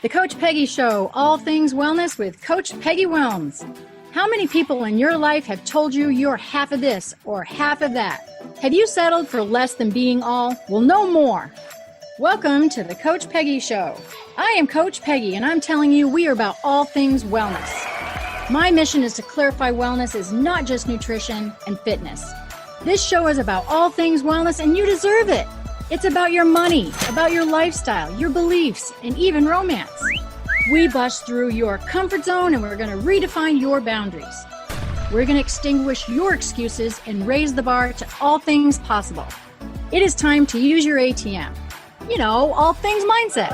The Coach Peggy Show, all things wellness with Coach Peggy Wellms. How many people in your life have told you you're half of this or half of that? Have you settled for less than being all? Well, no more. Welcome to the Coach Peggy Show. I am Coach Peggy, and I'm telling you we are about all things wellness. My mission is to clarify wellness is not just nutrition and fitness. This show is about all things wellness, and you deserve it. It's about your money, about your lifestyle, your beliefs, and even romance. We bust through your comfort zone, and we're going to redefine your boundaries. We're going to extinguish your excuses and raise the bar to all things possible. It is time to use your ATM. You know, all things mindset.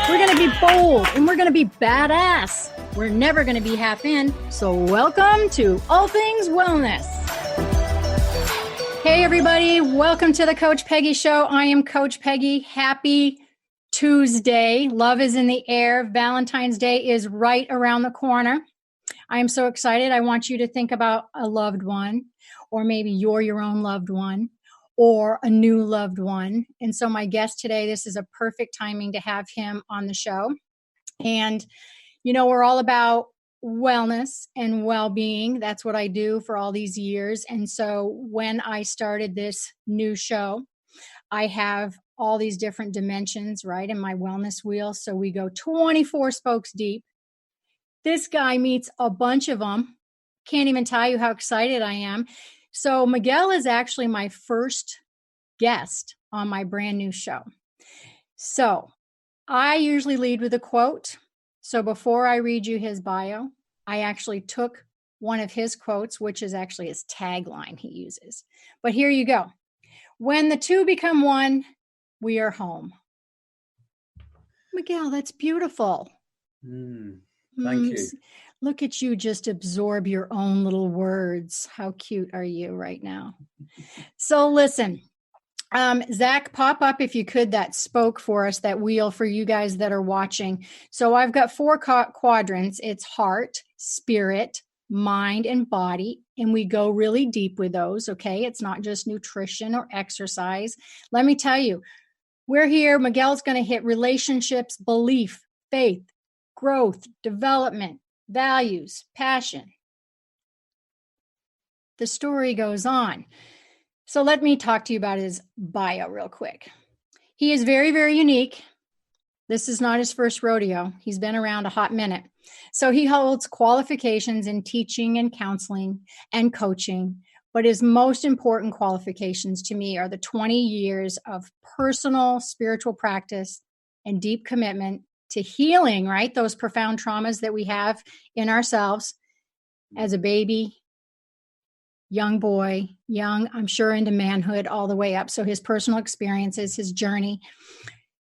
We're going to be bold, and we're going to be badass. We're never going to be half in, so welcome to All Things Wellness. Hey everybody, welcome to the Coach Peggy Show. I am Coach Peggy. Happy Tuesday. Love is in the air. Valentine's Day is right around the corner. I am so excited. I want you to think about a loved one, or maybe you're your own loved one, or a new loved one. And so my guest today, this is a perfect timing to have him on the show. And, you know, we're all about wellness and well-being. That's what I do for all these years. And so when I started this new show, I have all these different dimensions, right, in my wellness wheel. So we go 24 spokes deep. This guy meets a bunch of them. Can't even tell you how excited I am. So Miguel is actually my first guest on my brand new show. So I usually lead with a quote. So before I read you his bio, I actually took one of his quotes, which is actually his tagline he uses. But here you go. When the two become one, we are home. Miguel, that's beautiful. Thank you. Look at you just absorb your own little words. How cute are you right now? So listen, Zach, pop up if you could that spoke for us, that wheel for you guys that are watching. So I've got four quadrants. It's heart, spirit, mind, and body. And we go really deep with those, okay? It's not just nutrition or exercise. Let me tell you, we're here. Miguel's going to hit relationships, belief, faith, growth, development, values, passion. The story goes on. So let me talk to you about his bio real quick. He is very, very unique. This is not his first rodeo. He's been around a hot minute. So he holds qualifications in teaching and counseling and coaching. But his most important qualifications to me are the 20 years of personal spiritual practice and deep commitment to healing, right? Those profound traumas that we have in ourselves as a baby, young boy, I'm sure into manhood all the way up. So his personal experiences, his journey,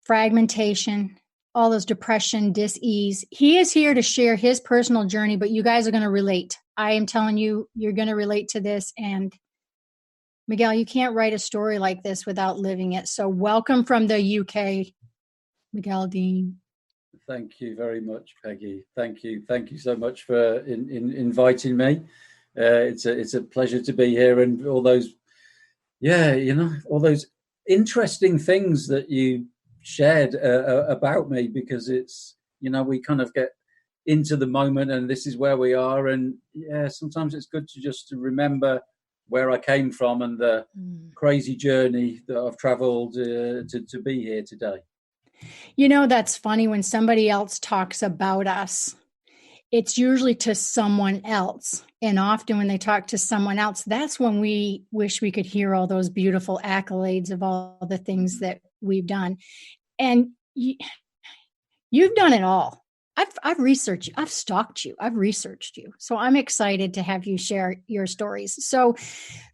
fragmentation, all those depression, dis-ease. He is here to share his personal journey, but you guys are going to relate. I am telling you, you're going to relate to this. And Miguel, you can't write a story like this without living it. So welcome from the UK, Miguel Dean. Thank you very much, Peggy. Thank you so much for inviting me. It's a pleasure to be here, and all those, all those interesting things that you shared about me, because it's, we kind of get into the moment, and this is where we are, and sometimes it's good to just to remember where I came from and the crazy journey that I've traveled to be here today. You know, that's funny when somebody else talks about us. It's usually to someone else. And often when they talk to someone else, that's when we wish we could hear all those beautiful accolades of all the things that we've done. And you've done it all. I've researched you. I've stalked you. I've researched you. So I'm excited to have you share your stories. So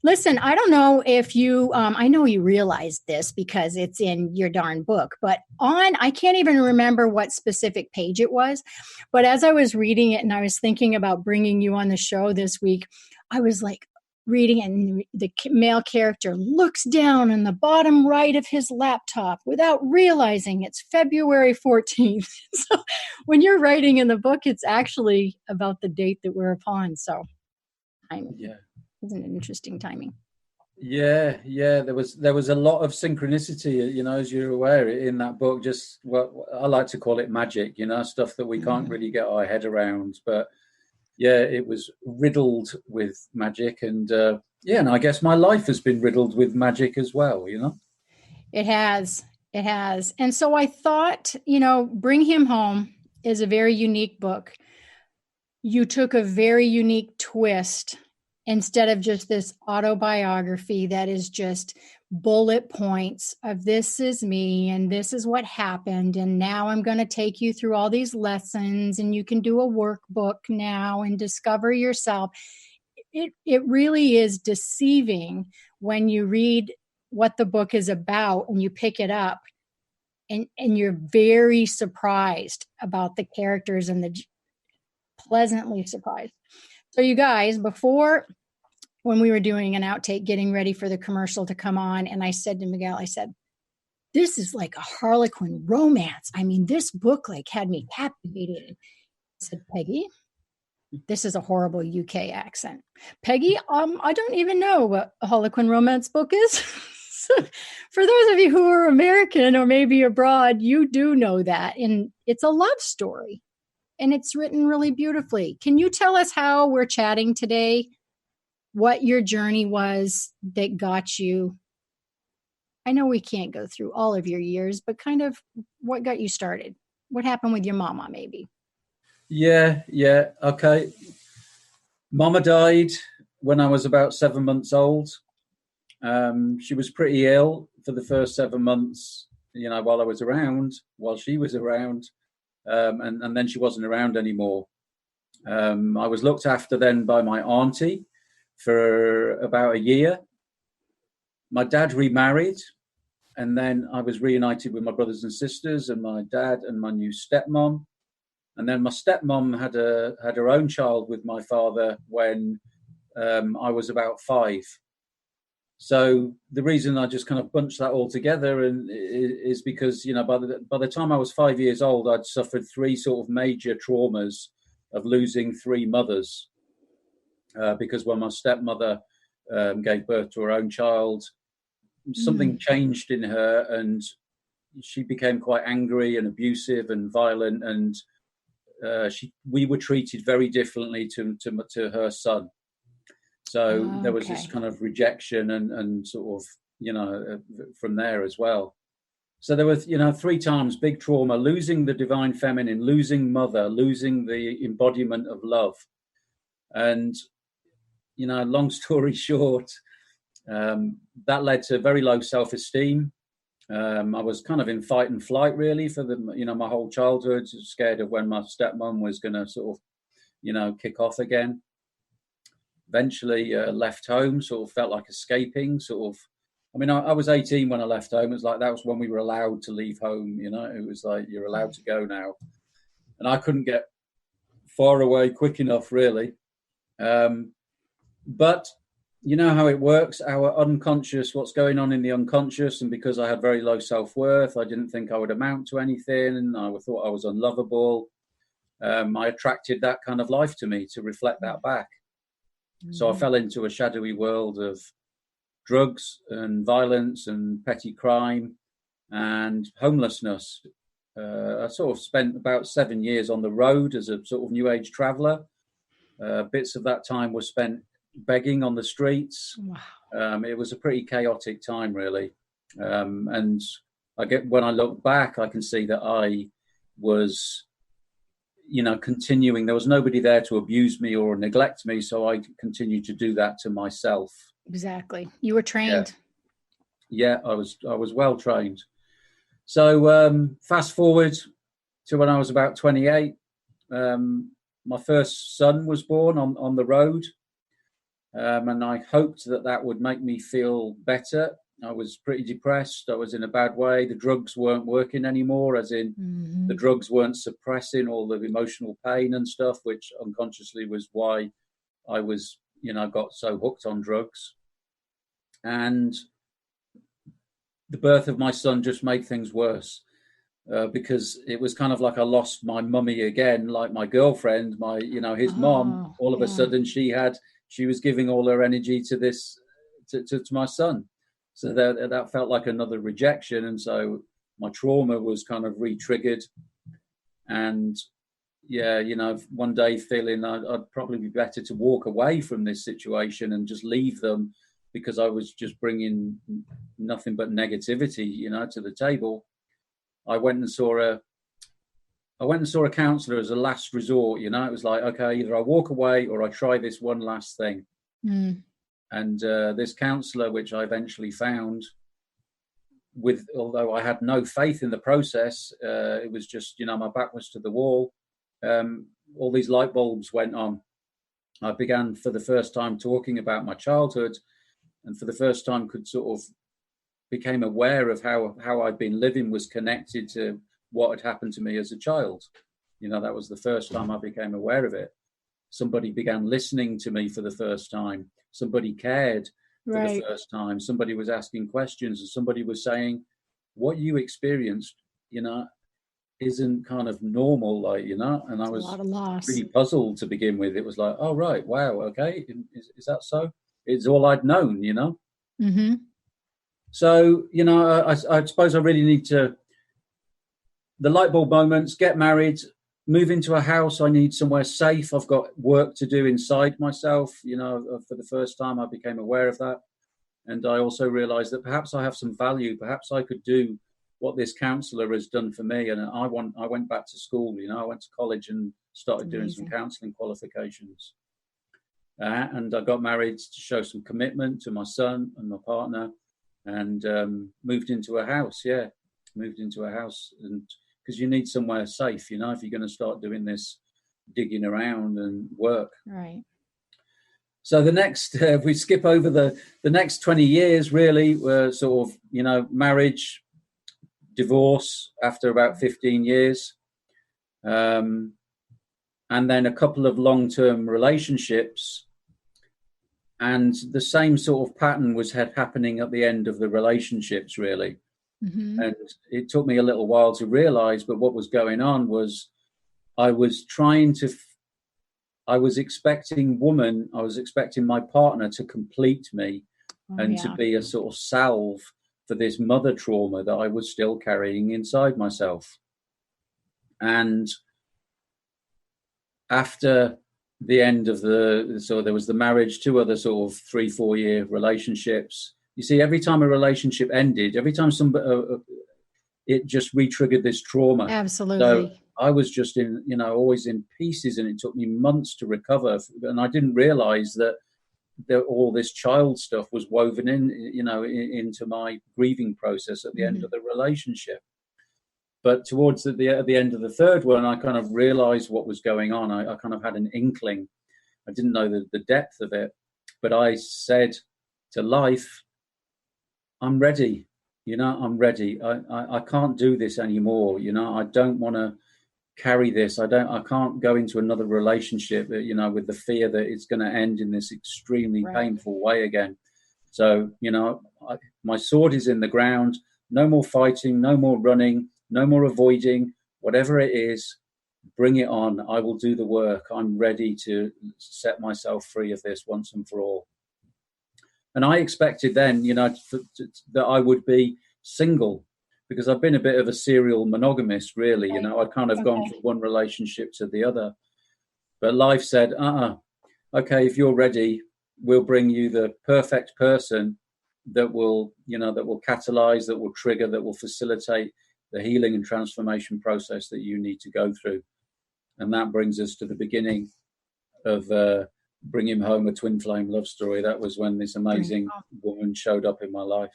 listen, I don't know if you, I know you realized this because it's in your darn book, but I can't even remember what specific page it was. But as I was reading it and I was thinking about bringing you on the show this week, I was like, reading it, and the male character looks down in the bottom right of his laptop without realizing it's February 14th. So when you're writing in the book, it's actually about the date that we're upon. So isn't it interesting timing? Yeah. There was a lot of synchronicity, as you're aware, in that book. Just what I like to call it magic, stuff that we can't really get our head around. But yeah, it was riddled with magic, and and I guess my life has been riddled with magic as well. It has. It has. And so I thought, Bring Him Home is a very unique book. You took a very unique twist instead of just this autobiography that is just bullet points of this is me and this is what happened. And now I'm going to take you through all these lessons and you can do a workbook now and discover yourself. It really is deceiving when you read what the book is about and you pick it up and you're very surprised about the characters and pleasantly surprised. So you guys, before when we were doing an outtake, getting ready for the commercial to come on, and I said to Miguel, I said, this is like a Harlequin romance. I mean, this book like had me captivated. I said, Peggy, this is a horrible UK accent. Peggy, I don't even know what a Harlequin romance book is. For those of you who are American or maybe abroad, you do know that. And it's a love story. And it's written really beautifully. Can you tell us how we're chatting today? What your journey was that got you? I know we can't go through all of your years, but kind of what got you started? What happened with your mama, maybe? Yeah. Okay. Mama died when I was about 7 months old. She was pretty ill for the first 7 months, while she was around. And then she wasn't around anymore. I was looked after then by my auntie for about a year. My dad remarried, and then I was reunited with my brothers and sisters and my dad and my new stepmom. And then my stepmom had her own child with my father when I was about 5. So the reason I just kind of bunched that all together is because by the time I was 5 years old, I'd suffered 3 sort of major traumas of losing 3 mothers. Because when my stepmother gave birth to her own child, something changed in her, and she became quite angry and abusive and violent, and we were treated very differently to her son. So there was this kind of rejection and sort of, from there as well. So there was, 3 times big trauma: losing the divine feminine, losing mother, losing the embodiment of love. And, long story short, that led to very low self-esteem. I was kind of in fight and flight really for my whole childhood, scared of when my stepmom was going to sort of, kick off again. Eventually left home, sort of felt like escaping, sort of. I mean, I was 18 when I left home. It was like that was when we were allowed to leave home, It was like, you're allowed to go now. And I couldn't get far away quick enough, really. But you know how it works, our unconscious, what's going on in the unconscious. And because I had very low self-worth, I didn't think I would amount to anything, and I thought I was unlovable. I attracted that kind of life to me to reflect that back. So I fell into a shadowy world of drugs and violence and petty crime and homelessness. I sort of spent about 7 years on the road as a sort of new age traveler. Bits of that time was spent begging on the streets. Wow. It was a pretty chaotic time, really. And when I look back, I can see that I was, continuing. There was nobody there to abuse me or neglect me, so I continued to do that to myself. Exactly. You were trained. Yeah, I was well trained. So fast forward to when I was about 28. My first son was born on the road, and I hoped that would make me feel better. I was pretty depressed. I was in a bad way. The drugs weren't working anymore, as in the drugs weren't suppressing all the emotional pain and stuff, which unconsciously was why I was, got so hooked on drugs. And the birth of my son just made things worse, because it was kind of like I lost my mummy again, like my girlfriend, his mom. All of a sudden she was giving all her energy to to my son. So that felt like another rejection. And so my trauma was kind of re-triggered. And yeah, one day feeling I'd probably be better to walk away from this situation and just leave them, because I was just bringing nothing but negativity, to the table. I went and saw a counselor as a last resort. It was like, okay, either I walk away or I try this one last thing. And this counselor, which I eventually found, although I had no faith in the process, it was just, my back was to the wall. All these light bulbs went on. I began for the first time talking about my childhood, and for the first time could sort of became aware of how I'd been living was connected to what had happened to me as a child. That was the first time I became aware of it. Somebody began listening to me for the first time. Somebody cared for the first time. Somebody was asking questions, and somebody was saying, what you experienced, isn't kind of normal, and I was really puzzled to begin with. It was like, oh, right, wow, okay, is that so? It's all I'd known, Mm-hmm. So, I suppose I really need to, the light bulb moments, get married, move into a house. I need somewhere safe. I've got work to do inside myself. For the first time, I became aware of that. And I also realized that perhaps I have some value. Perhaps I could do what this counselor has done for me. And I went back to school, I went to college and started doing some counseling qualifications. And I got married to show some commitment to my son and my partner, and moved into a house. Moved into a house, and because you need somewhere safe, if you're going to start doing this digging around and work. Right. So the next, if we skip over the next 20 years, really, were sort of, marriage, divorce after about 15 years. And then a couple of long-term relationships. And the same sort of pattern was happening at the end of the relationships, really. Mm-hmm. And it took me a little while to realize, but what was going on was I was expecting my partner to complete me to be a sort of salve for this mother trauma that I was still carrying inside myself. And after the end of there was the marriage, 2 other sort of 3-4 year relationships. You see, every time a relationship ended, every time it just re-triggered this trauma. Absolutely. So I was just always in pieces, and it took me months to recover. And I didn't realize that all this child stuff was woven into my grieving process at the end of the relationship. But towards the end of the third one, I kind of realized what was going on. I kind of had an inkling. I didn't know the depth of it, but I said to life, I'm ready. I'm ready. I can't do this anymore. I don't want to carry this. I can't go into another relationship, with the fear that it's going to end in this extremely painful way again. So, my sword is in the ground. No more fighting, no more running, no more avoiding. Whatever it is, bring it on. I will do the work. I'm ready to set myself free of this once and for all. And I expected then, that I would be single, because I've been a bit of a serial monogamist, really. I'd kind of gone from one relationship to the other. But life said, okay, if you're ready, we'll bring you the perfect person that will catalyze, that will trigger, that will facilitate the healing and transformation process that you need to go through. And that brings us to the beginning of bringing home a twin flame love story. That was when this amazing woman showed up in my life.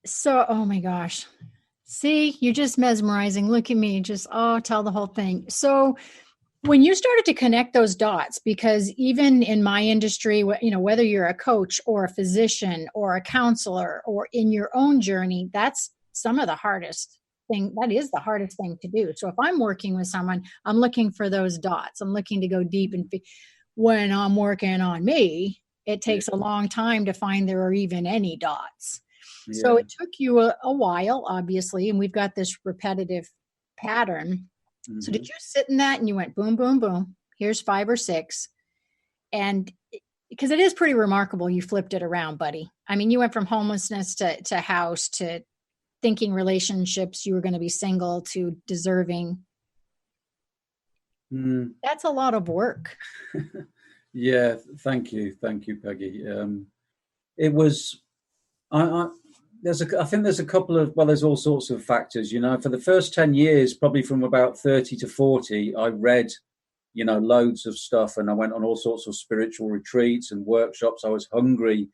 So, oh my gosh. See, you're just mesmerizing. Look at me. Just, tell the whole thing. So when you started to connect those dots, because even in my industry, whether you're a coach or a physician or a counselor or in your own journey, that's some of the hardest thing. That is the hardest thing to do. So if I'm working with someone, I'm looking for those dots. I'm looking to go deep. And when I'm working on me, it takes a long time to find there are even any dots. Yeah. So it took you a while, obviously, and we've got this repetitive pattern. Mm-hmm. So did you sit in that and you went boom, boom, boom, here's 5 or 6. And because it is pretty remarkable. You flipped it around, buddy. I mean, you went from homelessness to house to thinking relationships, you were going to be single, to deserving. That's a lot of work. Yeah, thank you, Peggy. It was. I think there's a couple of, well, there's all sorts of factors. For the first 10 years, probably from about 30 to 40, I read, loads of stuff, and I went on all sorts of spiritual retreats and workshops. I was hungry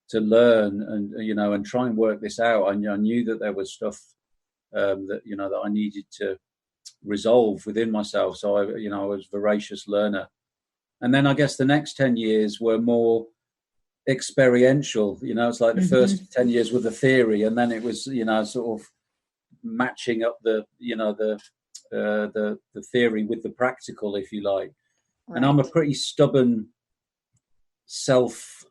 to learn and try and work this out. I knew that there was stuff that I needed to resolve within myself. So I was a voracious learner. And then I guess the next 10 years were more experiential. It's like the first 10 years with the theory, and then it was, sort of matching up the theory with the practical, if you like. Right. And I'm a pretty stubborn, self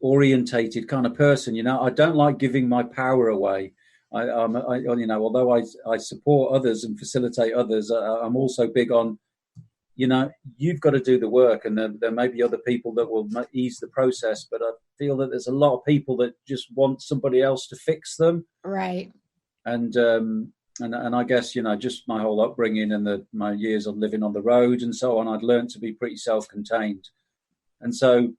orientated kind of person. I don't like giving my power away. Although I support others and facilitate others, I'm also big on, you've got to do the work, and there may be other people that will ease the process, but I feel that there's a lot of people that just want somebody else to fix them. Right. And I guess, just my whole upbringing and my years of living on the road and so on, I'd learned to be pretty self-contained. And so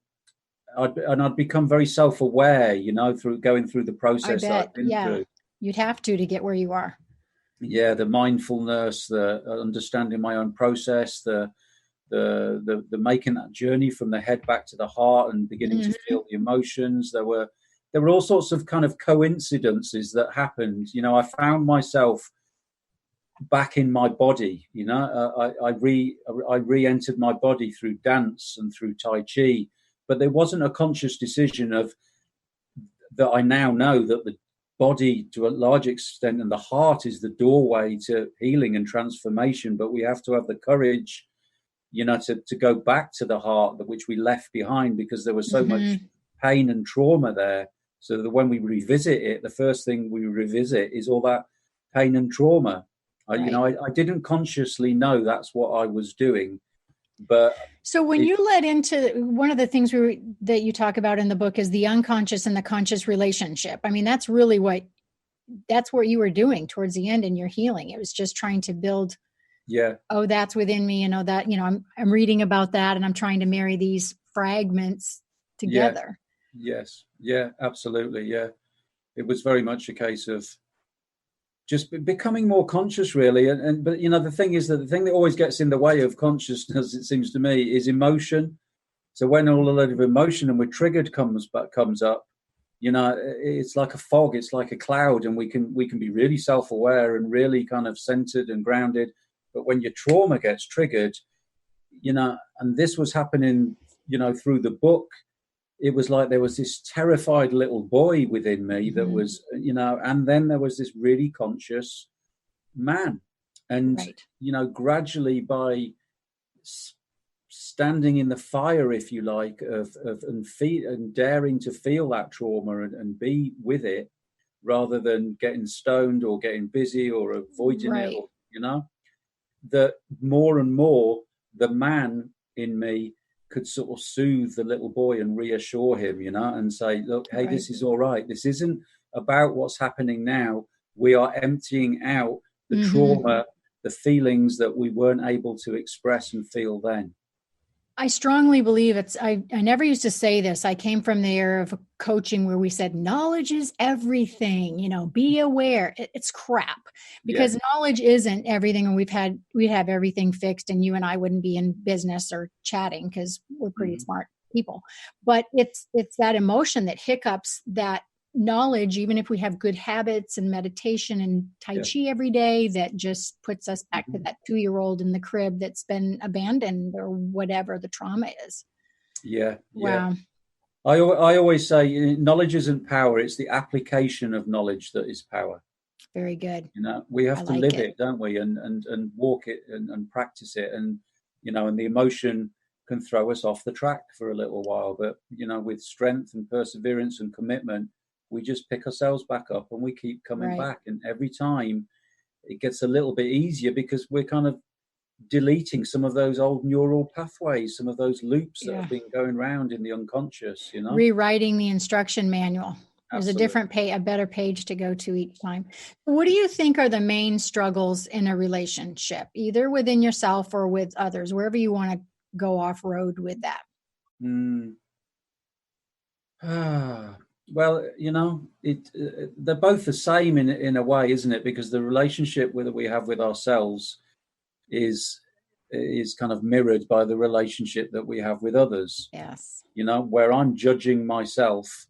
I'd become very self-aware, through going through the process that I've been through. You'd have to get where you are. Yeah, the mindfulness, the understanding my own process, the making that journey from the head back to the heart and beginning to feel the emotions. There were all sorts of kind of coincidences that happened. I found myself back in my body. I re-entered my body through dance and through Tai Chi, but there wasn't a conscious decision that I now know that the body, to a large extent, and the heart is the doorway to healing and transformation. But we have to have the courage, to go back to the heart, which we left behind because there was so much pain and trauma there. So that when we revisit it, the first thing we revisit is all that pain and trauma. Right. I didn't consciously know that's what I was doing. But so when you led into one of the things that you talk about in the book is the unconscious and the conscious relationship. I mean, that's really that's what you were doing towards the end in your healing. It was just trying to build. Yeah. Oh, that's within me. And that, I'm reading about that, and I'm trying to marry these fragments together. Yes. Yeah, absolutely. Yeah. It was very much a case of just becoming more conscious, really. But the thing is that the thing that always gets in the way of consciousness, it seems to me, is emotion. So when all a load of emotion and we're triggered comes up, it's like a fog, it's like a cloud, and we can be really self-aware and really kind of centered and grounded. But when your trauma gets triggered, and this was happening, through the book, it was like there was this terrified little boy within me that was, and then there was this really conscious man. And, gradually by standing in the fire, if you like, and daring to feel that trauma and be with it rather than getting stoned or getting busy or avoiding it, that more and more the man in me could sort of soothe the little boy and reassure him, and say, look, hey, this is all right. This isn't about what's happening now. We are emptying out the trauma, the feelings that we weren't able to express and feel then. I strongly believe I never used to say this. I came from the era of coaching where we said, knowledge is everything, be aware. It's crap, because knowledge isn't everything. And we'd have everything fixed, and you and I wouldn't be in business or chatting because we're pretty smart people. But it's that emotion that hiccups that knowledge, even if we have good habits and meditation and Tai Chi every day, that just puts us back to that 2-year-old in the crib that's been abandoned or whatever the trauma is. Yeah. Wow. I always say knowledge isn't power. It's the application of knowledge that is power. Very good. We have to live it, don't we? And walk it and practice it. And, and the emotion can throw us off the track for a little while. But, with strength and perseverance and commitment, we just pick ourselves back up and we keep coming back. And every time it gets a little bit easier because we're kind of deleting some of those old neural pathways, some of those loops that Yeah. have been going around in the unconscious, you know? Rewriting the instruction manual. There's Absolutely. a different a better page to go to each time. What do you think are the main struggles in a relationship, either within yourself or with others, wherever you want to go off road with that? Well, you know, they're both the same in a way, isn't it? Because the relationship that we have with ourselves is kind of mirrored by the relationship that we have with others. Yes. You know, where I'm judging myself,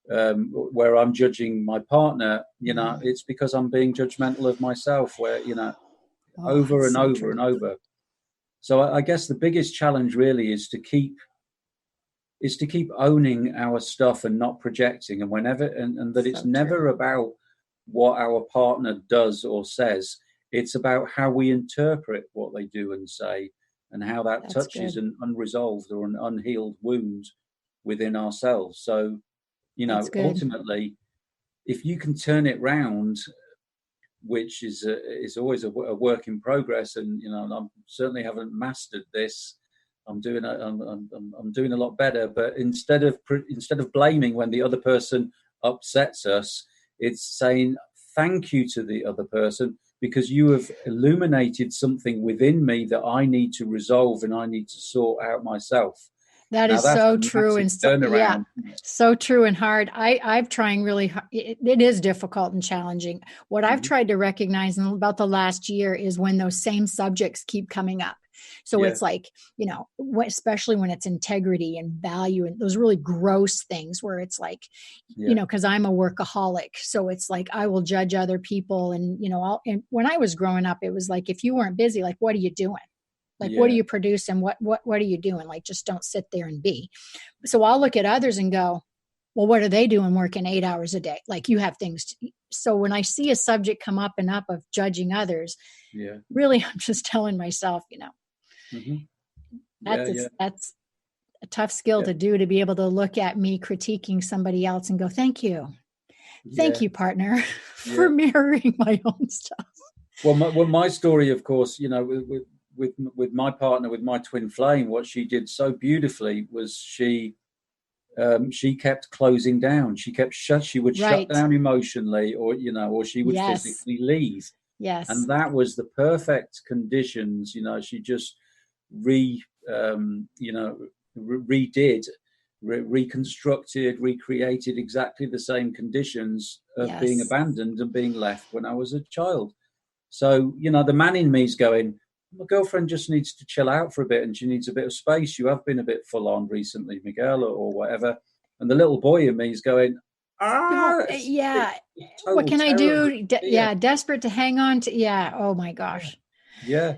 where I'm judging my partner, you know, it's because I'm being judgmental of myself, where, you know, over and over and over. So I guess the biggest challenge really is to keep owning our stuff and not projecting, and and that it's never about what our partner does or says. It's about how we interpret what they do and say, and how that touches an unresolved or an unhealed wound within ourselves. So, you know, ultimately, if you can turn it round, which is always a work in progress, and you know, I certainly haven't mastered this. I'm doing a lot better. But instead of blaming when the other person upsets us, it's saying thank you to the other person, because you have illuminated something within me that I need to resolve and I need to sort out myself. That is so true, and so true and hard. I've trying really hard. It is difficult and challenging. What I've tried to recognize in about the last year is when those same subjects keep coming up. So it's like, you know, especially when it's integrity and value and those really gross things where it's like, you know, because I'm a workaholic. So it's like I will judge other people. And, you know, and when I was growing up, it was like, if you weren't busy, like, what are you doing? Like, what do you produce and what are you doing? Like, just don't sit there and be. So I'll look at others and go, well, what are they doing working 8 hours a day? Like, you have things. So when I see a subject come up and up of judging others, really, I'm just telling myself, you know, that's a tough skill to do, to be able to look at me critiquing somebody else and go, thank you. Thank you, partner, for mirroring my own stuff. Well, my story, of course, you know, with my partner, with my twin flame, what she did so beautifully was she kept closing down. She would shut down emotionally, or, you know, or she would physically leave. Yes. And that was the perfect conditions. You know, she just reconstructed, recreated exactly the same conditions of being abandoned and being left when I was a child. So, you know, the man in me is going, my girlfriend just needs to chill out for a bit and she needs a bit of space. You have been a bit full on recently, Miguel, or whatever. And the little boy in me is going, what can I do? Desperate to hang on to. Oh my gosh. Yeah.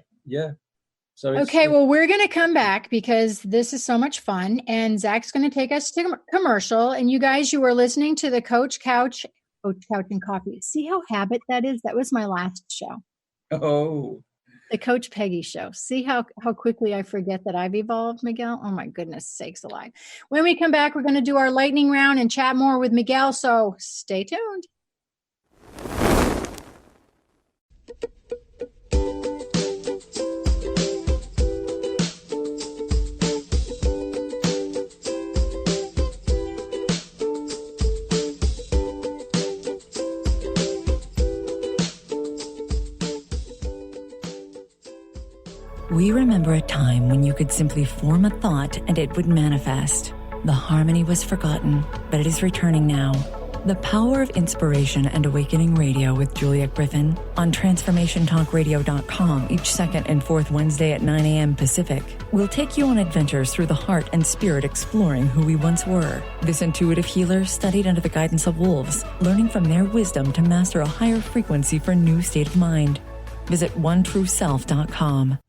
So well, we're going to come back because this is so much fun. And Zach's going to take us to commercial. And you guys, you are listening to the Coach Couch and Coffee. See how habit that is? That was my last show. Oh. The Coach Peggy Show. See how quickly I forget that I've evolved, Miguel? Oh, my goodness sakes alive. When we come back, we're going to do our lightning round and chat more with Miguel. So stay tuned. We remember a time when you could simply form a thought and it would manifest. The harmony was forgotten, but it is returning now. The Power of Inspiration and Awakening Radio with Juliet Griffin on TransformationTalkRadio.com each second and fourth Wednesday at 9 a.m. Pacific. We'll take you on adventures through the heart and spirit, exploring who we once were. This intuitive healer studied under the guidance of wolves, learning from their wisdom to master a higher frequency for a new state of mind. Visit OneTrueSelf.com.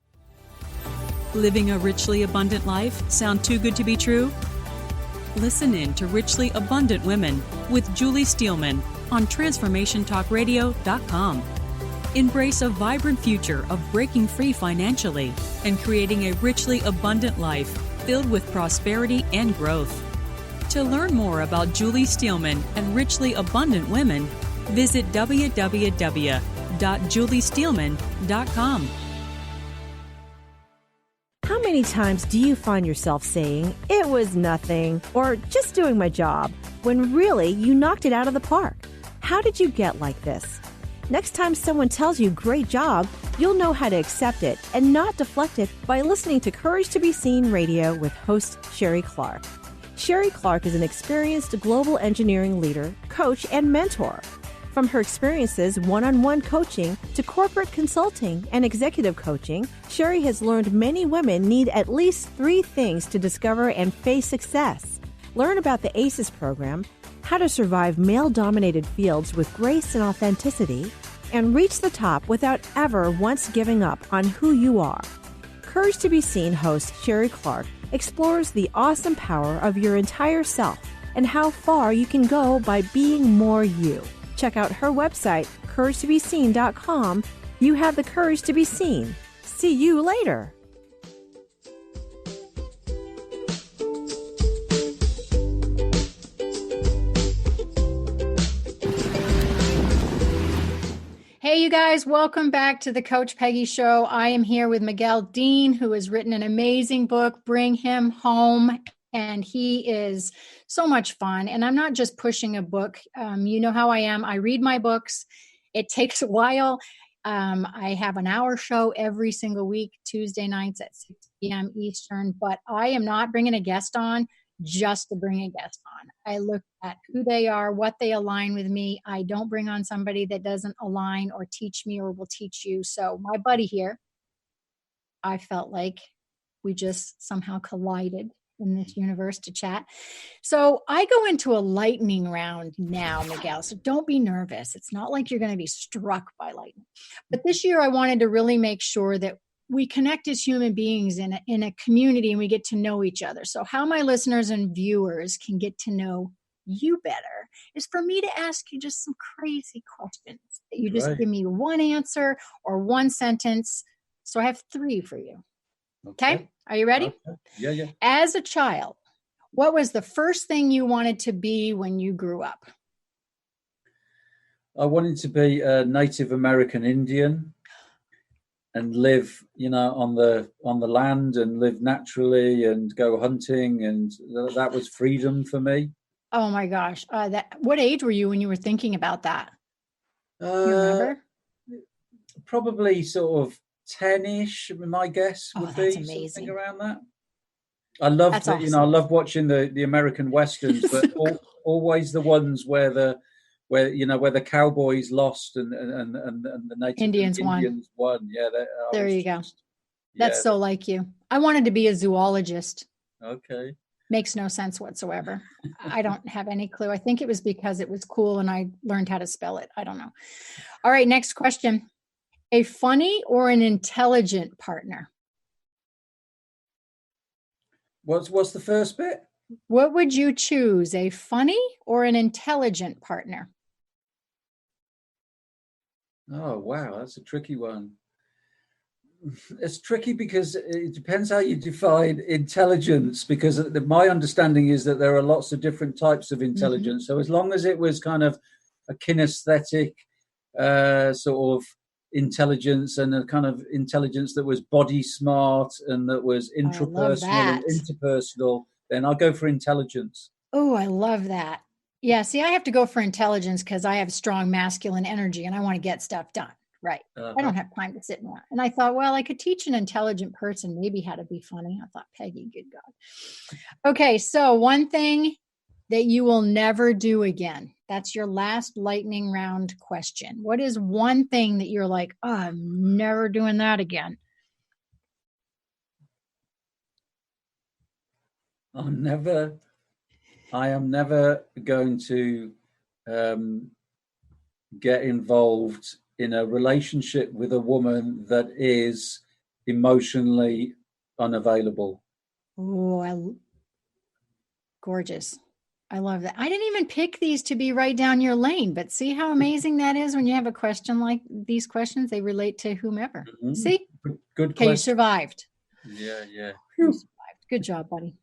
Living a richly abundant life sound too good to be true? Listen in to Richly Abundant Women with Julie Steelman on TransformationTalkRadio.com. Embrace a vibrant future of breaking free financially and creating a richly abundant life filled with prosperity and growth. To learn more about Julie Steelman and Richly Abundant Women, visit www.juliesteelman.com. many times do you find yourself saying, "It was nothing," or "just doing my job," when really you knocked it out of the park? How did you get like this? Next time someone tells you "great job," you'll know how to accept it and not deflect it by listening to Courage to Be Seen Radio with host Sherry Clark. Sherry Clark is an experienced global engineering leader, coach, and mentor. From her experiences one-on-one coaching to corporate consulting and executive coaching, Sherry has learned many women need at least 3 things to discover and face success. Learn about the ACES program, how to survive male-dominated fields with grace and authenticity, and reach the top without ever once giving up on who you are. Courage to Be Seen host Sherry Clark explores the awesome power of your entire self and how far you can go by being more you. Check out her website, couragetobeseen.com. You have the courage to be seen. See you later. Hey, you guys, welcome back to the Coach Peggy Show. I am here with Miguel Dean, who has written an amazing book, Bring Him Home. And he is so much fun. And I'm not just pushing a book. You know how I am. I read my books. It takes a while. I have an hour show every single week, Tuesday nights at 6 p.m. Eastern. But I am not bringing a guest on just to bring a guest on. I look at who they are, what they align with me. I don't bring on somebody that doesn't align or teach me or will teach you. So my buddy here, I felt like we just somehow collided in this universe to chat. So I go into a lightning round now, Miguel. So don't be nervous. It's not like you're going to be struck by lightning. But this year I wanted to really make sure that we connect as human beings in a community and we get to know each other. So how my listeners and viewers can get to know you better is for me to ask you just some crazy questions that you just give me one answer or one sentence. So I have 3 for you. Okay. Are you ready? Okay. Yeah. As a child, what was the first thing you wanted to be when you grew up? I wanted to be a Native American Indian and live, on the land and live naturally and go hunting, and that was freedom for me. Oh my gosh! What age were you when you were thinking about that? You remember? Probably sort of 10-ish. My guess would be amazing. Something around that. I loved That's awesome. I love watching the American westerns, but always the ones where the cowboys lost and the Native Indians won. Yeah, there you go. That's so like you. I wanted to be a zoologist. Okay. Makes no sense whatsoever. I don't have any clue. I think it was because it was cool and I learned how to spell it. I don't know. All right, next question. A funny or an intelligent partner? What's the first bit? What would you choose, a funny or an intelligent partner? Oh, wow, that's a tricky one. It's tricky because it depends how you define intelligence, because my understanding is that there are lots of different types of intelligence. So as long as it was kind of a kinesthetic sort of intelligence and a kind of intelligence that was body smart and that was intrapersonal and interpersonal, then I'll go for intelligence. Oh, I love that. Yeah, see, I have to go for intelligence because I have strong masculine energy and I want to get stuff done. Right. I don't have time to sit in that. And I thought, well, I could teach an intelligent person maybe how to be funny. I thought, Peggy, good God. Okay, so one thing that you will never do again. That's your last lightning round question. What is one thing that you're like, oh, I'm never doing that again? I am never going to get involved in a relationship with a woman that is emotionally unavailable. Oh, gorgeous. I love that. I didn't even pick these to be right down your lane, but see how amazing that is when you have a question like these questions, they relate to whomever. Mm-hmm. See? Good okay, you survived. Yeah. You survived. Good job, buddy.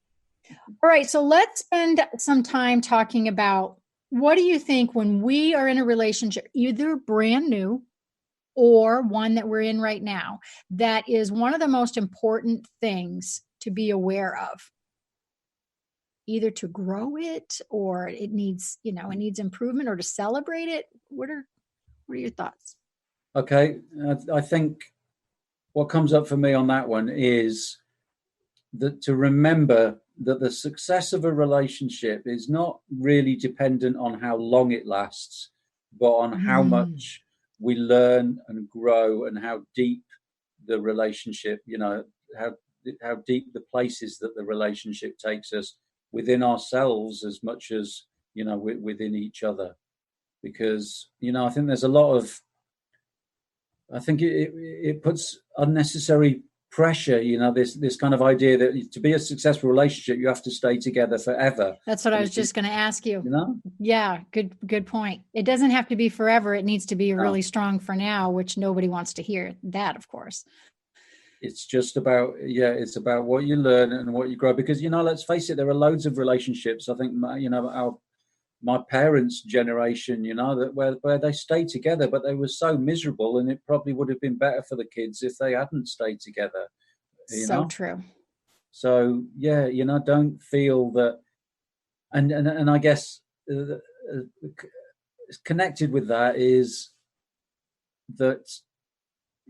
All right, so let's spend some time talking about what do you think when we are in a relationship, either brand new or one that we're in right now that is one of the most important things to be aware of? Either to grow it, or it needs, it needs improvement, or to celebrate it. What are your thoughts? Okay. I think what comes up for me on that one is that to remember that the success of a relationship is not really dependent on how long it lasts, but on how much we learn and grow, and how deep the relationship, how deep the places that the relationship takes us within ourselves, as much as, within each other. Because, I think there's a lot of, I think it puts unnecessary pressure, this kind of idea that to be a successful relationship, you have to stay together forever. That's what I was just going to ask you. You know? Yeah, good point. It doesn't have to be forever. It needs to be really strong for now, which nobody wants to hear that, of course. It's just about, it's about what you learn and what you grow. Because, let's face it, there are loads of relationships. I think, my parents' generation, that where they stayed together, but they were so miserable, and it probably would have been better for the kids if they hadn't stayed together. So true. So don't feel that, and I guess connected with that is that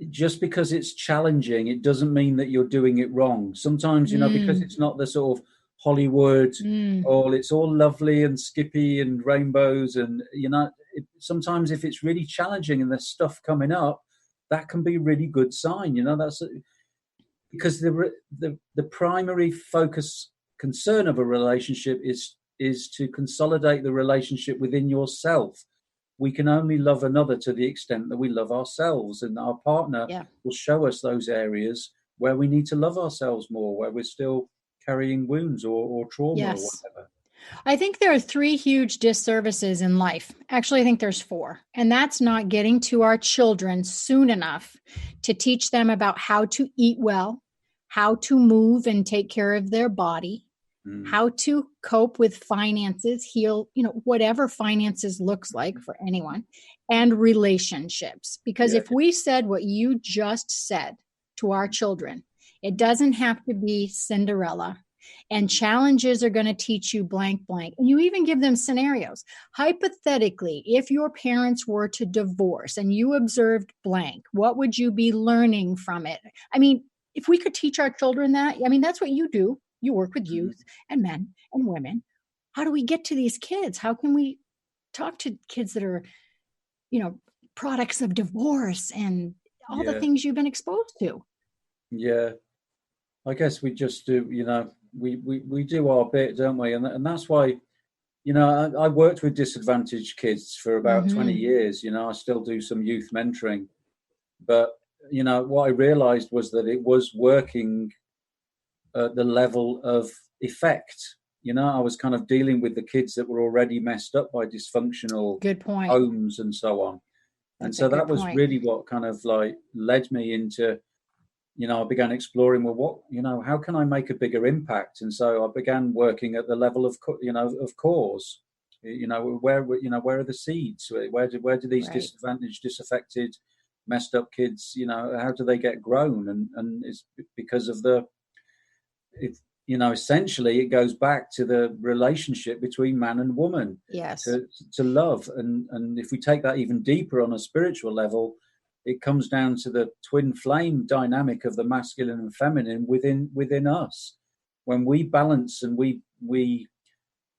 just because it's challenging, it doesn't mean that you're doing it wrong. Sometimes, because it's not the sort of Hollywood, or it's all lovely and skippy and rainbows, and sometimes if it's really challenging and there's stuff coming up, that can be a really good sign. That's because the primary concern of a relationship is to consolidate the relationship within yourself. We can only love another to the extent that we love ourselves, and our partner will show us those areas where we need to love ourselves more, where we're still carrying wounds or trauma or whatever. I think there are 3 huge disservices in life. Actually, I think there's 4. And that's not getting to our children soon enough to teach them about how to eat well, how to move and take care of their body, how to cope with finances, heal, whatever finances looks like for anyone, and relationships. Because if we said what you just said to our children, it doesn't have to be Cinderella, and challenges are going to teach you blank, blank. And you even give them scenarios. Hypothetically, if your parents were to divorce and you observed blank, what would you be learning from it? I mean, if we could teach our children that, that's what you do. You work with youth and men and women. How do we get to these kids? How can we talk to kids that are, products of divorce and all the things you've been exposed to? Yeah. I guess we just do, we do our bit, don't we? And that's why, I worked with disadvantaged kids for about 20 years. I still do some youth mentoring. But, what I realized was that it was working at the level of effect. I was kind of dealing with the kids that were already messed up by dysfunctional homes and so on. And so that was really what kind of like led me into, I began exploring, how can I make a bigger impact? And so I began working at the level of, of cause. Where are the seeds? Where do these disadvantaged, disaffected, messed up kids, how do they get grown? And it's because of essentially it goes back to the relationship between man and woman. Yes. To love. And if we take that even deeper on a spiritual level, it comes down to the twin flame dynamic of the masculine and feminine within us. When we balance and we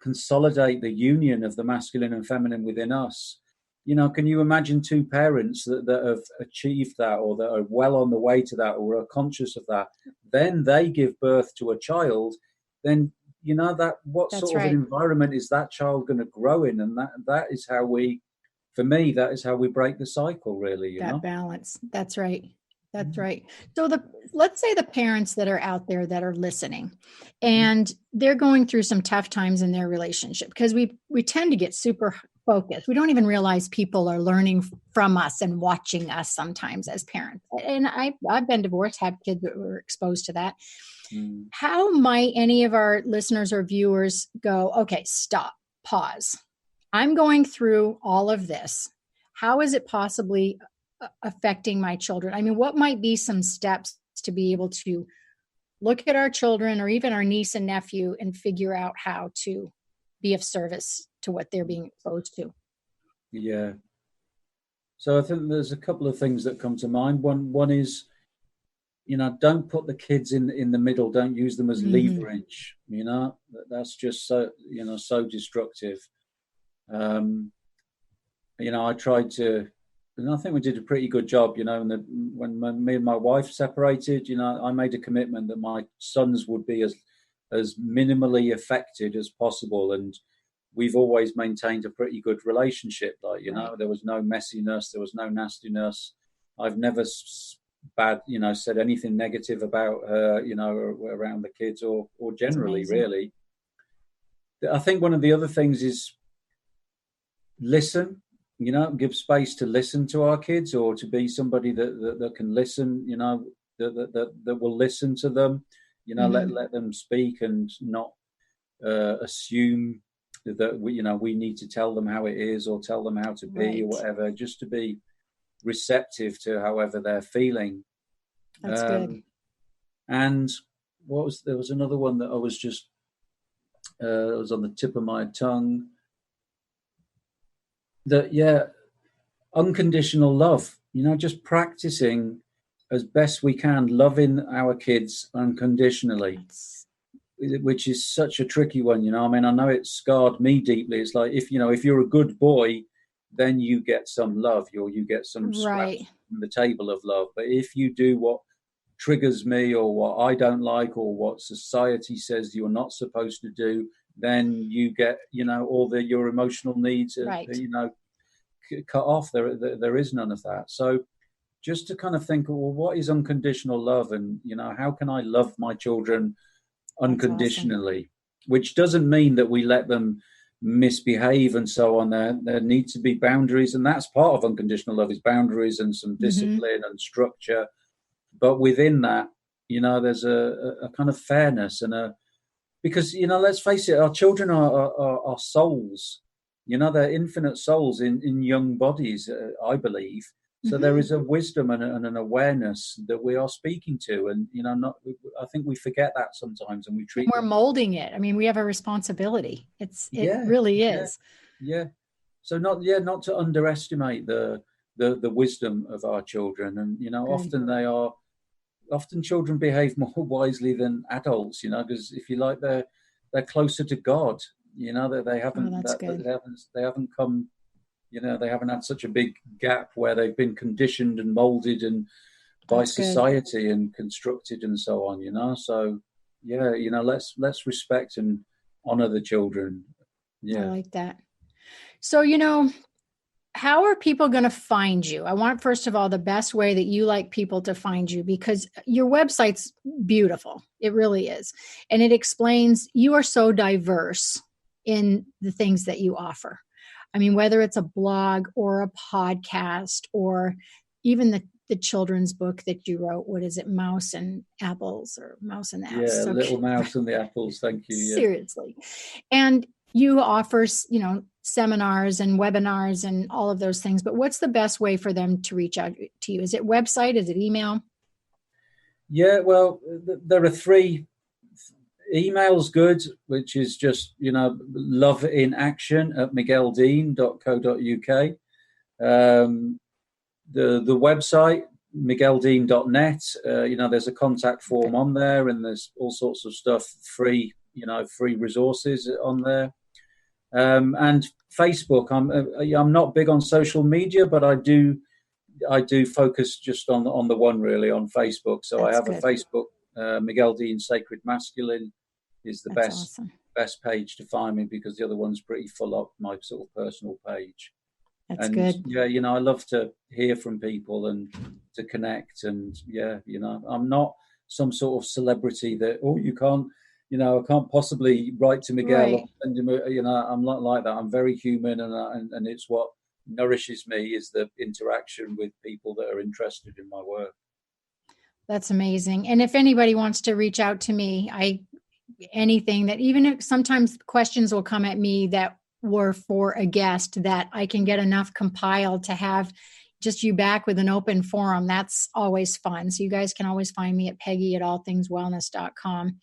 consolidate the union of the masculine and feminine within us, can you imagine 2 parents that have achieved that, or that are well on the way to that, or are conscious of that? Then they give birth to a child. Then that what That's sort of an environment is that child going to grow in? And that is how we. For me, that is how we break the cycle, really. That balance. That's right. That's right. So let's say the parents that are out there that are listening, and they're going through some tough times in their relationship, because we tend to get super focused. We don't even realize people are learning from us and watching us sometimes as parents. And I've been divorced, have kids that were exposed to that. How might any of our listeners or viewers go, okay, stop, pause. I'm going through all of this. How is it possibly affecting my children? I mean, what might be some steps to be able to look at our children or even our niece and nephew and figure out how to be of service to what they're being exposed to? Yeah. So I think there's a couple of things that come to mind. One is, don't put the kids in the middle. Don't use them as leverage. That's just so destructive. I tried to, and I think we did a pretty good job. When me and my wife separated, I made a commitment that my sons would be as minimally affected as possible, and we've always maintained a pretty good relationship. Like, there was no messiness, there was no nastiness. I've never said anything negative about her, around the kids or generally, really. I think one of the other things is listen, give space to listen to our kids, or to be somebody that can listen, that will listen to them, let them speak and not assume that we need to tell them how it is or tell them how to be or whatever, just to be receptive to however they're feeling. That's good. And there was another one that I was just it was on the tip of my tongue. Unconditional love, just practicing as best we can loving our kids unconditionally, which is such a tricky one. I mean, I know it scarred me deeply. It's like, if you're a good boy, then you get some love, or you get some scraps from the table of love. But if you do what triggers me, or what I don't like, or what society says you're not supposed to do, then you get, all your emotional needs are, cut off. There is none of that. So just to kind of think, well, what is unconditional love? And, how can I love my children unconditionally? Which doesn't mean that we let them misbehave and so on. There needs to be boundaries, and that's part of unconditional love, is boundaries and some discipline and structure. But within that, there's a kind of fairness because, let's face it, our children are souls. They're infinite souls in young bodies, I believe. So there is a wisdom and an awareness that we are speaking to, and I think we forget that sometimes, and we treat. We're molding it. I mean, we have a responsibility. It really is. Yeah. So not to underestimate the wisdom of our children, and often children behave more wisely than adults. Because if you like, they're closer to God. That they haven't come. They haven't had such a big gap where they've been conditioned and molded and by society and constructed and so on. So let's respect and honor the children. I like that. So how are people going to find you? I want, first of all, the best way that you like people to find you, because your website's beautiful. It really is. And it explains you are so diverse in the things that you offer. I mean, whether it's a blog or a podcast or even the children's book that you wrote, what is it? Mouse and Apples, or Mouse and the Apples? Yeah, Little Mouse and the Apples. Thank you. Yeah. Seriously. And you offer, seminars and webinars and all of those things. But what's the best way for them to reach out to you? Is it website? Is it email? Yeah, well, there are three. Email's good, which is just, loveinaction@migueldean.co.uk. The website, migueldean.net, there's a contact form on there, and there's all sorts of stuff, free resources on there. And Facebook, I'm not big on social media, but I do focus just on the one, really, on Facebook. So I have a Facebook, Miguel Dean Sacred Masculine is the best page to find me, because the other one's pretty full up, my sort of personal page. That's good. Yeah, I love to hear from people and to connect. And I'm not some sort of celebrity that, you can't, I can't possibly write to Miguel or send him, I'm not like that. I'm very human, and it's what nourishes me is the interaction with people that are interested in my work. That's amazing. And if anybody wants to reach out to me, anything that, even if sometimes questions will come at me that were for a guest that I can get enough compiled to have just you back with an open forum, that's always fun. So you guys can always find me at peggy@allthingswellness.com.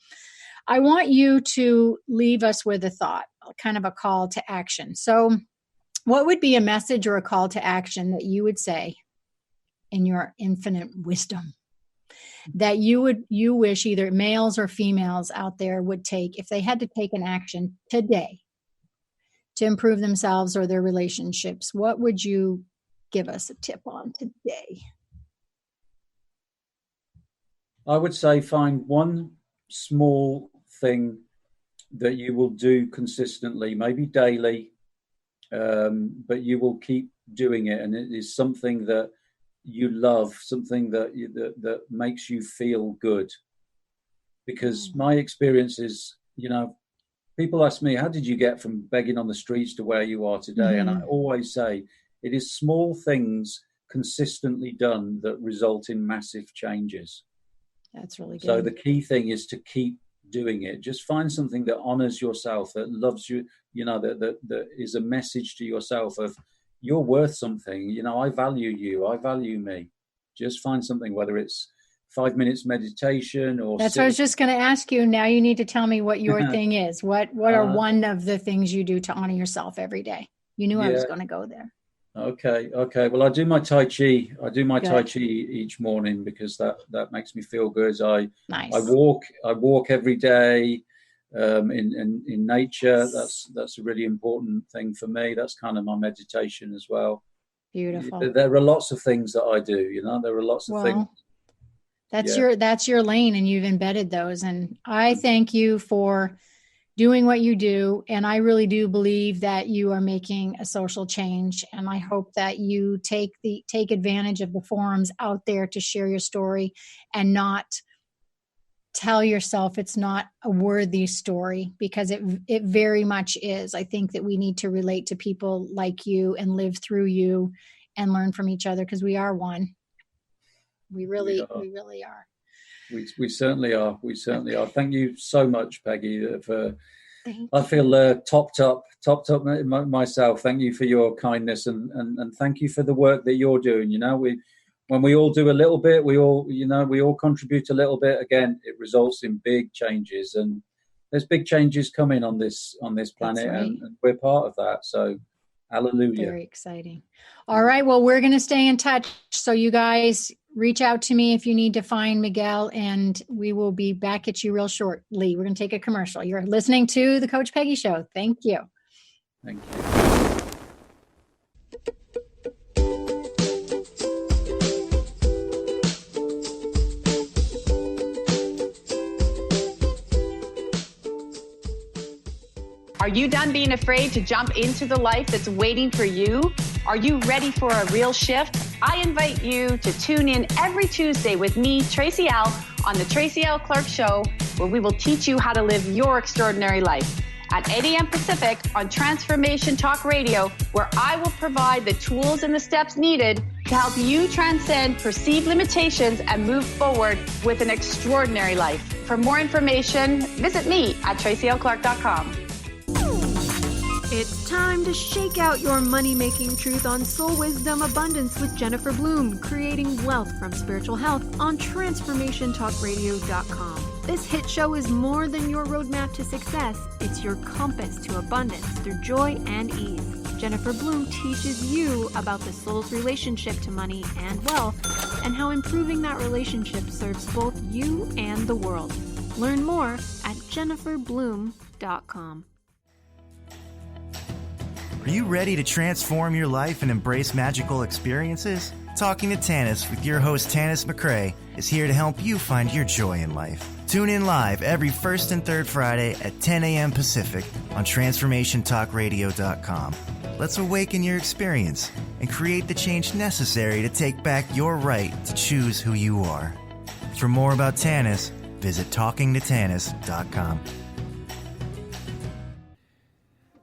I want you to leave us with a thought, kind of a call to action. So what would be a message or a call to action that you would say in your infinite wisdom that you wish either males or females out there would take if they had to take an action today to improve themselves or their relationships? What would you give us a tip on today? I would say find one small thing that you will do consistently, maybe daily, but you will keep doing it, and it is something that you love, something that makes you feel good. Because my experience is, people ask me, how did you get from begging on the streets to where you are today? And I always say it is small things consistently done that result in massive changes. That's really good. So the key thing is to keep doing it. Just find something that honors yourself, that loves you, that is a message to yourself of you're worth something. I value you. I value me. Just find something, whether it's 5 minutes meditation or that's what I was just going to ask you. Now you need to tell me what your thing is. What are one of the things you do to honor yourself every day? You knew I was going to go there. Okay. Well, I do my Tai Chi. Tai Chi each morning because that makes me feel good. I walk every day in nature. That's a really important thing for me. That's kind of my meditation as well. Beautiful. There are lots of things that I do. There are lots of things. That's your lane, and you've embedded those. And I thank you for doing what you do. And I really do believe that you are making a social change. And I hope that you take advantage of the forums out there to share your story and not tell yourself it's not a worthy story, because it very much is. I think that we need to relate to people like you and live through you and learn from each other, because we are one. We really are. We certainly are. Thank you so much, Peggy. I feel topped up myself. Thank you for your kindness and thank you for the work that you're doing. When we all do a little bit, we all contribute a little bit. Again, it results in big changes, and there's big changes coming on this planet, right. and we're part of that. So, hallelujah. Very exciting. All right. Well, we're going to stay in touch. So you guys reach out to me if you need to find Miguel, and we will be back at you real shortly. We're going to take a commercial. You're listening to the Coach Peggy Show. Thank you. Thank you. Are you done being afraid to jump into the life that's waiting for you? Are you ready for a real shift? I invite you to tune in every Tuesday with me, Tracy L., on the Tracy L. Clark Show, where we will teach you how to live your extraordinary life. At 8 a.m. Pacific on Transformation Talk Radio, where I will provide the tools and the steps needed to help you transcend perceived limitations and move forward with an extraordinary life. For more information, visit me at tracylclark.com. It's time to shake out your money-making truth on Soul Wisdom Abundance with Jennifer Bloom, creating wealth from spiritual health on TransformationTalkRadio.com. This hit show is more than your roadmap to success. It's your compass to abundance through joy and ease. Jennifer Bloom teaches you about the soul's relationship to money and wealth, and how improving that relationship serves both you and the world. Learn more at jenniferbloom.com. Are you ready to transform your life and embrace magical experiences? Talking to Tanis with your host Tanis McCrae is here to help you find your joy in life. Tune in live every first and third Friday at 10 a.m. Pacific on TransformationTalkRadio.com. Let's awaken your experience and create the change necessary to take back your right to choose who you are. For more about Tanis, visit TalkingToTanis.com.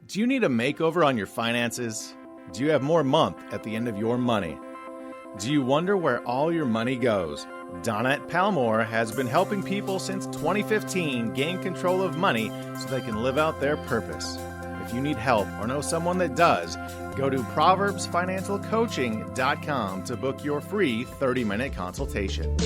Do you need a makeover on your finances? Do you have more month at the end of your money? Do you wonder where all your money goes? Donna at Palmore has been helping people since 2015 gain control of money so they can live out their purpose. If you need help or know someone that does, go to proverbsfinancialcoaching.com to book your free 30-minute consultation.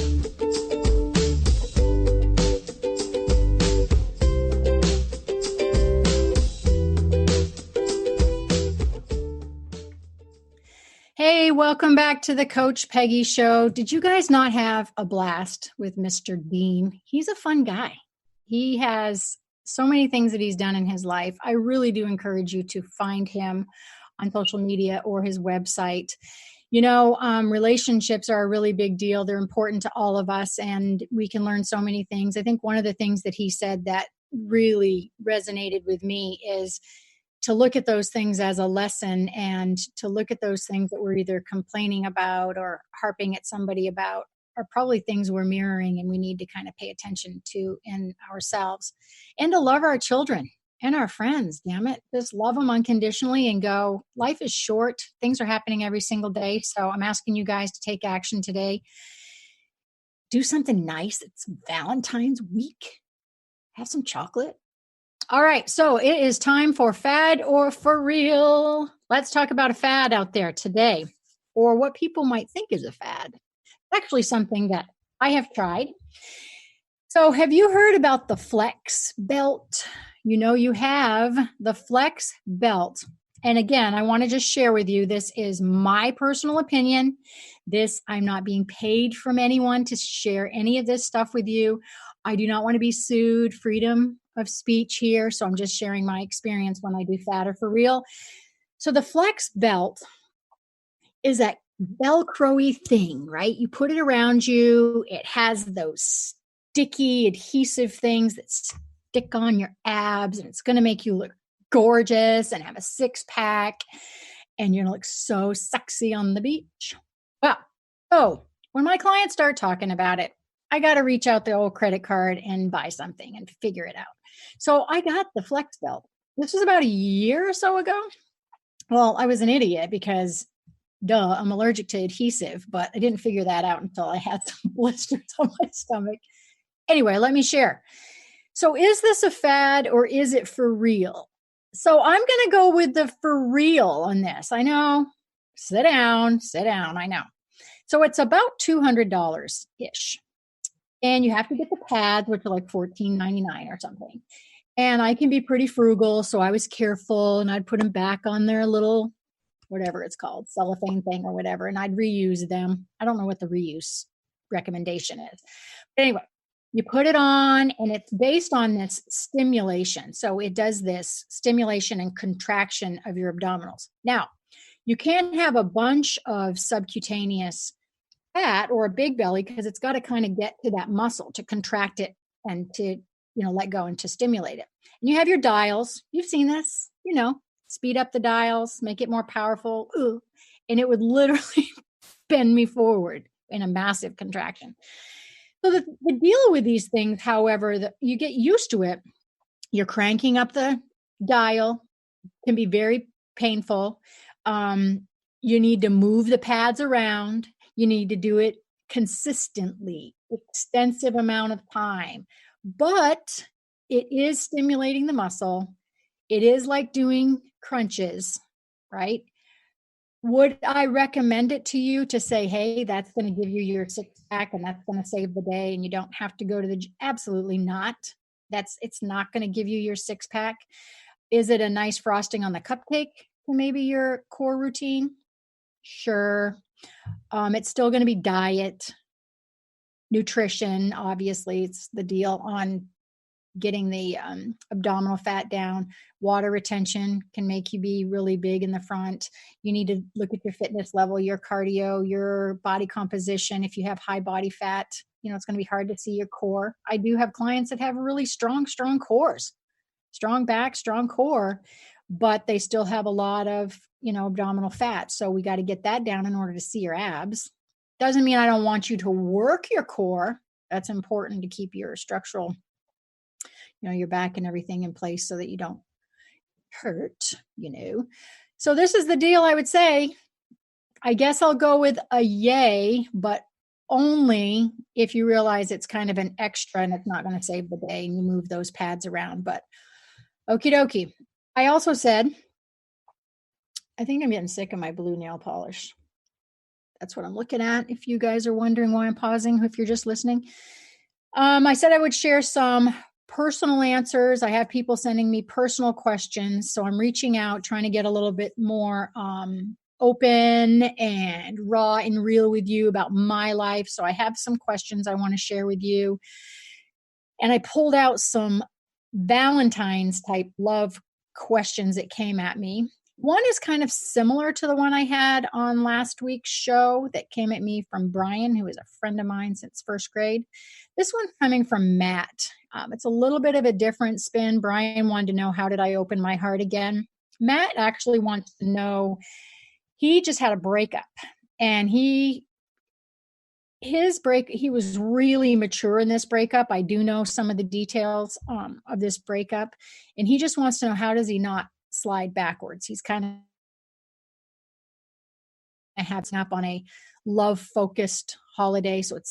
Hey, welcome back to the Coach Peggy Show. Did you guys not have a blast with Mr. Dean? He's a fun guy. He has so many things that he's done in his life. I really do encourage you to find him on social media or his website. You know, relationships are a really big deal. They're important to all of us, and we can learn so many things. I think one of the things that he said that really resonated with me is to look at those things as a lesson, and to look at those things that we're either complaining about or harping at somebody about are probably things we're mirroring, and we need to kind of pay attention to in ourselves, and to love our children and our friends. Damn it. Just love them unconditionally and go, life is short. Things are happening every single day. So I'm asking you guys to take action today. Do something nice. It's Valentine's week. Have some chocolate. All right, so it is time for Fad or For Real. Let's talk about a fad out there today, or what people might think is a fad. Actually, something that I have tried. So have you heard about the Flex belt? You know, you have the Flex belt. And again, I want to just share with you, this is my personal opinion. I'm not being paid from anyone to share any of this stuff with you. I do not want to be sued. Freedom of speech here. So I'm just sharing my experience when I do Fad or For Real. So the Flex belt is that Velcro-y thing, right? You put it around you. It has those sticky adhesive things that stick on your abs, and it's going to make you look gorgeous and have a six-pack, and you're going to look so sexy on the beach. Well, so when my clients start talking about it, I got to reach out the old credit card and buy something and figure it out. So I got the Flex belt. This was about a year or so ago. Well, I was an idiot because, I'm allergic to adhesive, but I didn't figure that out until I had some blisters on my stomach. Anyway, let me share. So is this a fad or is it for real? So I'm going to go with the for real on this. I know. Sit down. I know. So it's about $200-ish. And you have to get the pads, which are like $14.99 or something. And I can be pretty frugal, so I was careful, and I'd put them back on their little, whatever it's called, cellophane thing or whatever, and I'd reuse them. I don't know what the reuse recommendation is. But anyway, you put it on, and it's based on this stimulation. So it does this stimulation and contraction of your abdominals. Now, you can't have a bunch of subcutaneous fat or a big belly because it's got to kind of get to that muscle to contract it and to, let go and to stimulate it. And you have your dials. You've seen this, speed up the dials, make it more powerful. Ooh, and it would literally bend me forward in a massive contraction. So the deal with these things, however, you get used to it. You're cranking up the dial. It can be very painful. You need to move the pads around. You need to do it consistently, extensive amount of time. But it is stimulating the muscle. It is like doing crunches, right? Would I recommend it to you to say, hey, that's going to give you your six-pack and that's going to save the day and you don't have to go to the gym? Absolutely not. It's not going to give you your six-pack. Is it a nice frosting on the cupcake for maybe your core routine? Sure. It's still going to be diet, nutrition. Obviously, it's the deal on getting the abdominal fat down. Water retention can make you be really big in the front. You need to look at your fitness level, your cardio, your body composition. If you have high body fat, it's going to be hard to see your core. I do have clients that have really strong cores, strong back, strong core, but they still have a lot of, abdominal fat. So we got to get that down in order to see your abs. Doesn't mean I don't want you to work your core. That's important to keep your structural, your back and everything in place so that you don't hurt, So this is the deal I would say. I guess I'll go with a yay, but only if you realize it's kind of an extra and it's not going to save the day and you move those pads around. But okie dokie. I also said, I think I'm getting sick of my blue nail polish. That's what I'm looking at. If you guys are wondering why I'm pausing, if you're just listening. I said I would share some personal answers. I have people sending me personal questions. So I'm reaching out, trying to get a little bit more open and raw and real with you about my life. So I have some questions I want to share with you. And I pulled out some Valentine's type love questions that came at me. One is kind of similar to the one I had on last week's show that came at me from Brian, who is a friend of mine since first grade. This one's coming from Matt. It's a little bit of a different spin. Brian wanted to know, how did I open my heart again? Matt actually wants to know, he just had a breakup, and he was really mature in this breakup. I do know some of the details of this breakup, and he just wants to know, how does he not slide backwards? He's kind of up on a love focused holiday, so it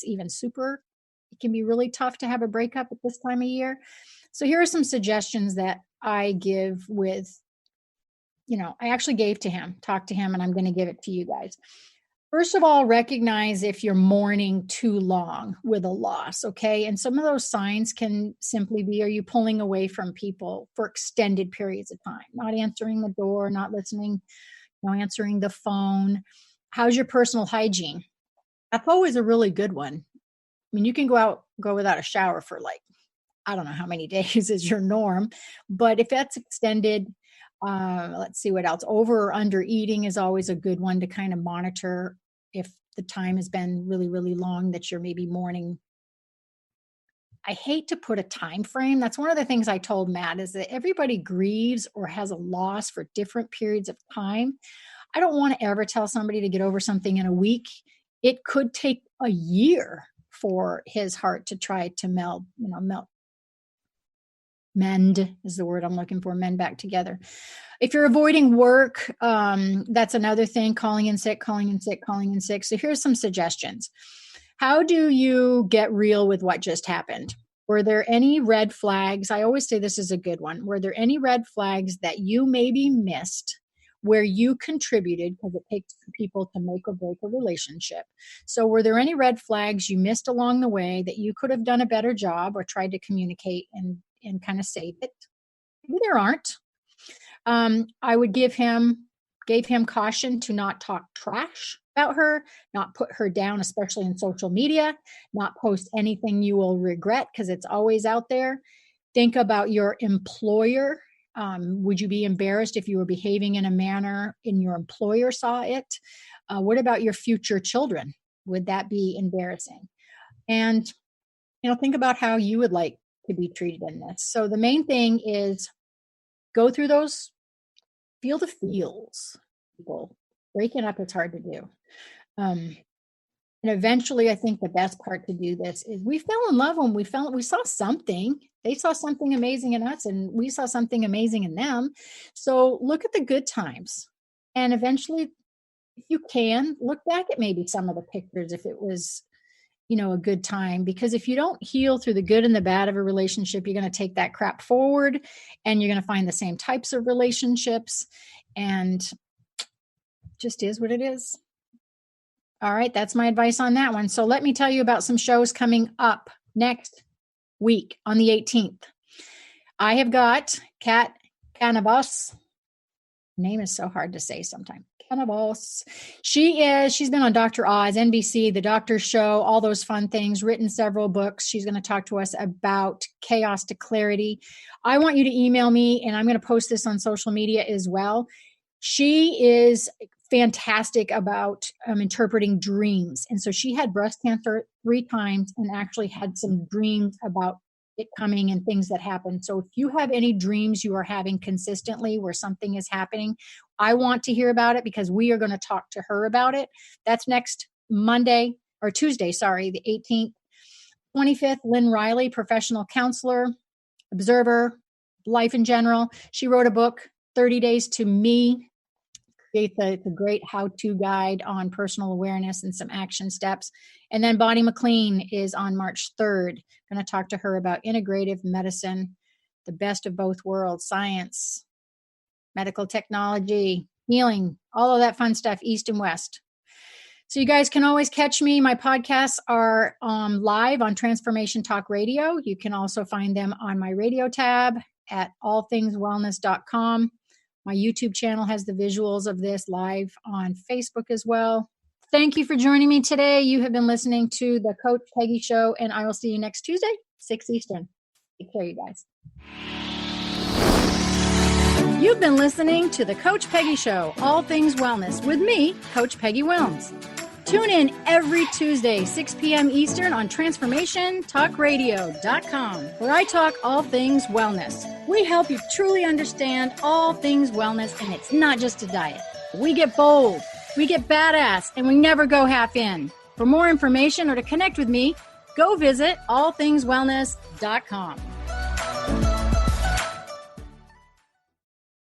can be really tough to have a breakup at this time of year. So here are some suggestions that I give with, I actually talked to him, and I'm going to give it to you guys. First of all, recognize if you're mourning too long with a loss, okay? And some of those signs can simply be, are you pulling away from people for extended periods of time? Not answering the door, not listening, answering the phone. How's your personal hygiene? That's always a really good one. I mean, you can go without a shower for I don't know how many days is your norm, but if that's extended, let's see what else. Over or under eating is always a good one to kind of monitor if the time has been really, really long that you're maybe mourning. I hate to put a time frame. That's one of the things I told Matt, is that everybody grieves or has a loss for different periods of time. I don't want to ever tell somebody to get over something in a week. It could take a year for his heart to try to mend is the word I'm looking for, mend back together. If you're avoiding work, that's another thing, calling in sick. So here's some suggestions. How do you get real with what just happened? Were there any red flags? I always say this is a good one. Were there any red flags that you maybe missed where you contributed, because it takes people to make or break a relationship? So were there any red flags you missed along the way that you could have done a better job or tried to communicate and kind of save it? Maybe there aren't. I would gave him caution to not talk trash about her, not put her down, especially in social media, not post anything you will regret, because it's always out there. Think about your employer. Would you be embarrassed if you were behaving in a manner and your employer saw it? What about your future children? Would that be embarrassing? And, think about how you would like to be treated in this. So the main thing is go through those, feel the feels. People, breaking up is hard to do. And eventually, I think the best part to do this is we fell in love when we saw something. They saw something amazing in us, and we saw something amazing in them. So look at the good times. And eventually, if you can, look back at maybe some of the pictures if it was, a good time. Because if you don't heal through the good and the bad of a relationship, you're going to take that crap forward, and you're going to find the same types of relationships, and just is what it is. All right, that's my advice on that one. So let me tell you about some shows coming up next week on the 18th. I have got Kat Canavos. Name is so hard to say sometimes. Canavos. She's been on Dr. Oz, NBC, The Doctor Show, all those fun things, written several books. She's going to talk to us about chaos to clarity. I want you to email me, and I'm going to post this on social media as well. She is fantastic about interpreting dreams. And so she had breast cancer 3 times and actually had some dreams about it coming and things that happen. So if you have any dreams you are having consistently where something is happening, I want to hear about it, because we are going to talk to her about it. That's next Tuesday, the 18th. 25th, Lynn Riley, professional counselor, observer, life in general. She wrote a book, 30 Days to Me. It's a great how-to guide on personal awareness and some action steps. And then Bonnie McLean is on March 3rd. Going to talk to her about integrative medicine, the best of both worlds, science, medical technology, healing, all of that fun stuff, East and West. So you guys can always catch me. My podcasts are live on Transformation Talk Radio. You can also find them on my radio tab at allthingswellness.com. My YouTube channel has the visuals of this live on Facebook as well. Thank you for joining me today. You have been listening to the Coach Peggy Show, and I will see you next Tuesday, 6 Eastern. Take care, you guys. You've been listening to the Coach Peggy Show, All Things Wellness, with me, Coach Peggy Wilms. Tune in every Tuesday, 6 p.m. Eastern on TransformationTalkRadio.com, where I talk all things wellness. We help you truly understand all things wellness, and it's not just a diet. We get bold, we get badass, and we never go half in. For more information or to connect with me, go visit allthingswellness.com.